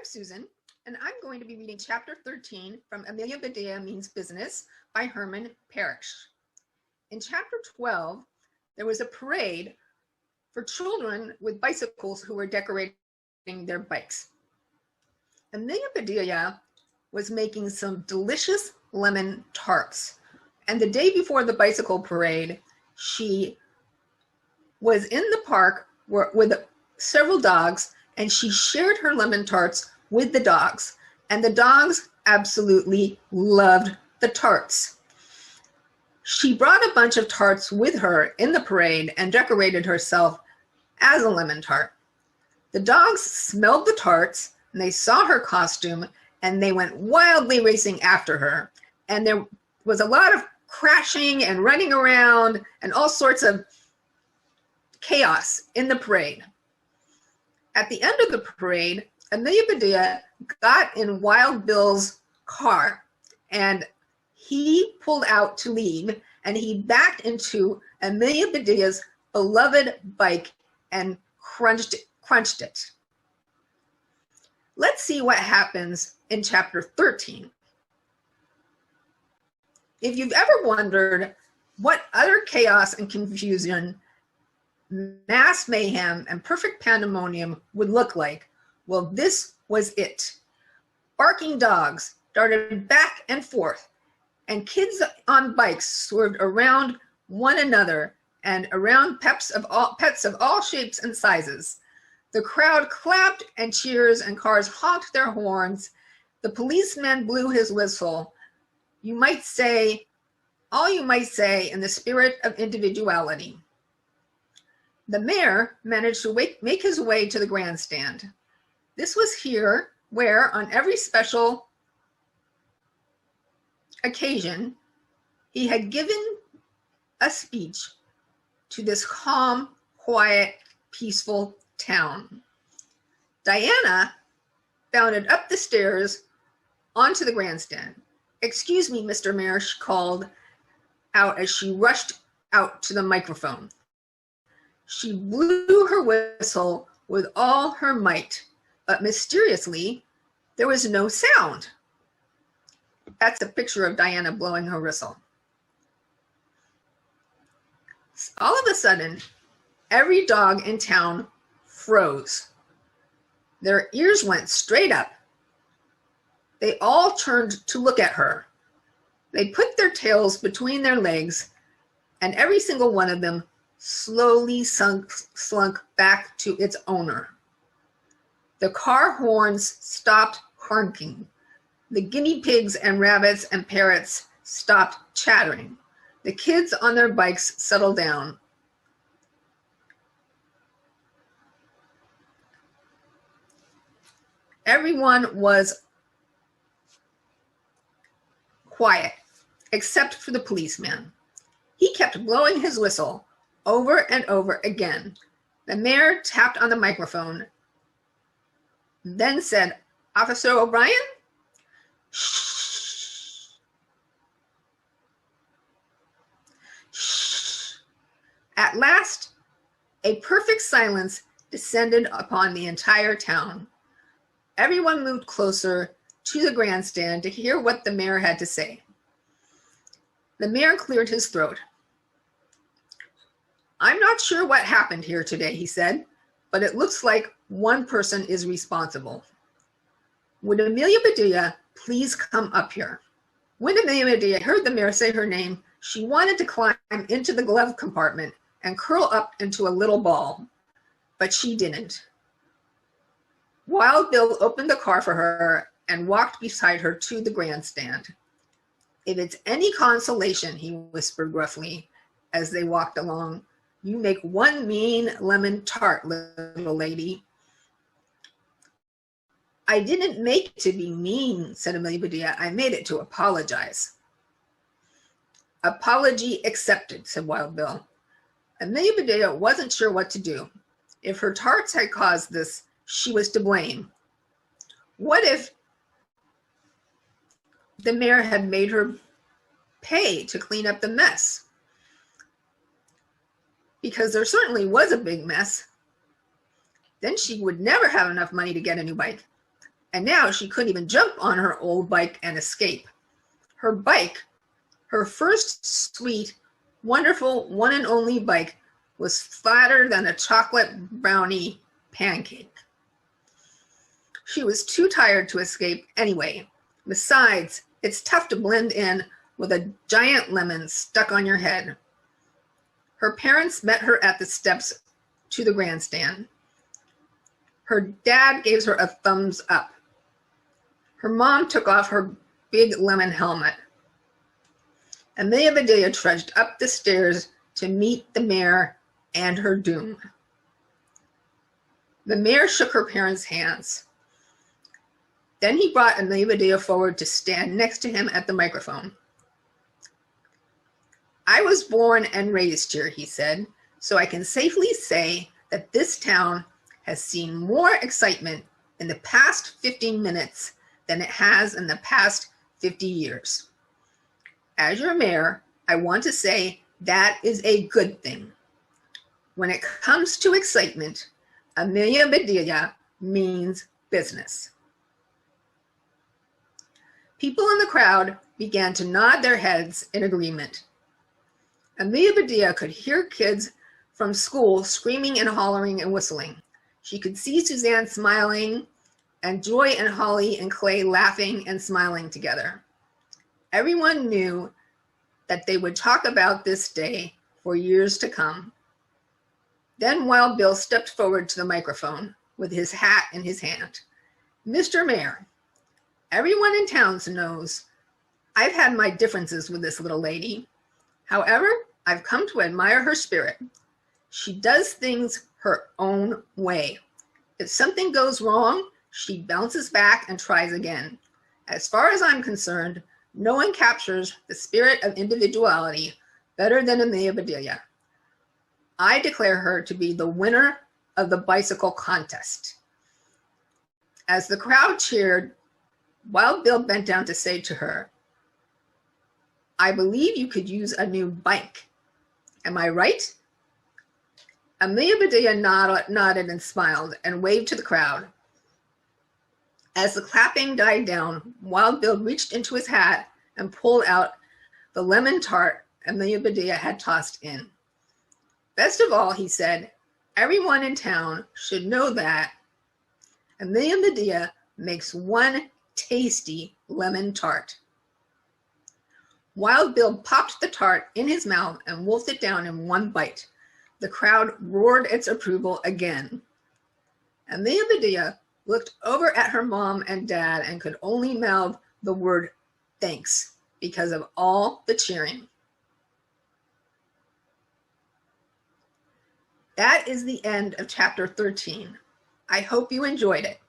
Susan, and I'm going to be reading Chapter 13 from Amelia Bedelia Means Business by Herman, Parish. In Chapter 12, there was a parade for children with bicycles who were decorating their bikes. Amelia Bedelia was making some delicious lemon tarts, and the day before the bicycle parade, she was in the park with several dogs, and she shared her lemon tarts with the dogs, and the dogs absolutely loved the tarts. She brought a bunch of tarts with her in the parade and decorated herself as a lemon tart. The dogs smelled the tarts, and they saw her costume, and they went wildly racing after her. And there was a lot of crashing and running around and all sorts of chaos in the parade. At the end of the parade, Amelia Bedelia got in Wild Bill's car, and he pulled out to leave, and he backed into Amelia Bedelia's beloved bike and crunched it. Let's see what happens in Chapter 13. If you've ever wondered what utter chaos and confusion, mass mayhem, and perfect pandemonium would look like, well, this was it. Barking dogs darted back and forth, and kids on bikes swerved around one another and around pets of all shapes and sizes. The crowd clapped and cheers, and cars honked their horns. The policeman blew his whistle. You might say in the spirit of individuality. The mayor managed to make his way to the grandstand. This was here where, on every special occasion, he had given a speech to this calm, quiet, peaceful town. Diana bounded up the stairs onto the grandstand. "Excuse me, Mr. Mayor," she called out as she rushed out to the microphone. She blew her whistle with all her might, but mysteriously, there was no sound. That's a picture of Diana blowing her whistle. All of a sudden, every dog in town froze. Their ears went straight up. They all turned to look at her. They put their tails between their legs, and every single one of them slowly slunk back to its owner. The car horns stopped honking. The guinea pigs and rabbits and parrots stopped chattering. The kids on their bikes settled down. Everyone was quiet, except for the policeman. He kept blowing his whistle over and over again. The mayor tapped on the microphone, then said, "Officer O'Brien?" "Shh. Shh." At last, a perfect silence descended upon the entire town. Everyone moved closer to the grandstand to hear what the mayor had to say. The mayor cleared his throat. "I'm not sure what happened here today," he said, "but it looks like one person is responsible. Would Amelia Bedelia please come up here?" When Amelia Bedelia heard the mayor say her name, she wanted to climb into the glove compartment and curl up into a little ball, but she didn't. Wild Bill opened the car for her and walked beside her to the grandstand. "If it's any consolation," he whispered gruffly as they walked along, "you make one mean lemon tart, little lady." "I didn't make it to be mean," said Amelia Bedelia. "I made it to apologize." "Apology accepted," said Wild Bill. Amelia Bedelia wasn't sure what to do. If her tarts had caused this, she was to blame. What if the mayor had made her pay to clean up the mess? Because there certainly was a big mess. Then she would never have enough money to get a new bike. and now she couldn't even jump on her old bike and escape. Her bike, her first sweet, wonderful, one and only bike, was flatter than a chocolate brownie pancake. She was too tired to escape anyway. Besides, it's tough to blend in with a giant lemon stuck on your head. Her parents met her at the steps to the grandstand. Her dad gave her a thumbs up. Her mom took off her big lemon helmet. Amelia Bedelia trudged up the stairs to meet the mayor and her doom. The mayor shook her parents' hands. Then he brought Amelia Bedelia forward to stand next to him at the microphone. I was born and raised here, he said, so I can safely say that this town has seen more excitement in the past 15 minutes than it has in the past 50 years. As your mayor, I want to say that is a good thing. When it comes to excitement, Amelia Bedelia means business. People in the crowd began to nod their heads in agreement. Amelia Bedelia could hear kids from school screaming and hollering and whistling. She could see Suzanne smiling and Joy and Holly and Clay laughing and smiling together. Everyone knew that they would talk about this day for years to come. Then Wild Bill stepped forward to the microphone with his hat in his hand. Mr. Mayor, everyone in town knows I've had my differences with this little lady. However, I've come to admire her spirit. She does things her own way. If something goes wrong, she bounces back and tries again. As far as I'm concerned, no one captures the spirit of individuality better than Amelia Bedelia. I declare her to be the winner of the bicycle contest. As the crowd cheered, Wild Bill bent down to say to her, I believe you could use a new bike. Am I right? Amelia Bedelia nodded and smiled and waved to the crowd. As the clapping died down, Wild Bill reached into his hat and pulled out the lemon tart Amelia Bedelia had tossed in. Best of all, he said, everyone in town should know that Amelia Bedelia makes one tasty lemon tart. Wild Bill popped the tart in his mouth and wolfed it down in one bite. The crowd roared its approval again. Amelia Bedelia looked over at her mom and dad and could only mouth the word thanks because of all the cheering. That is the end of chapter 13. I hope you enjoyed it.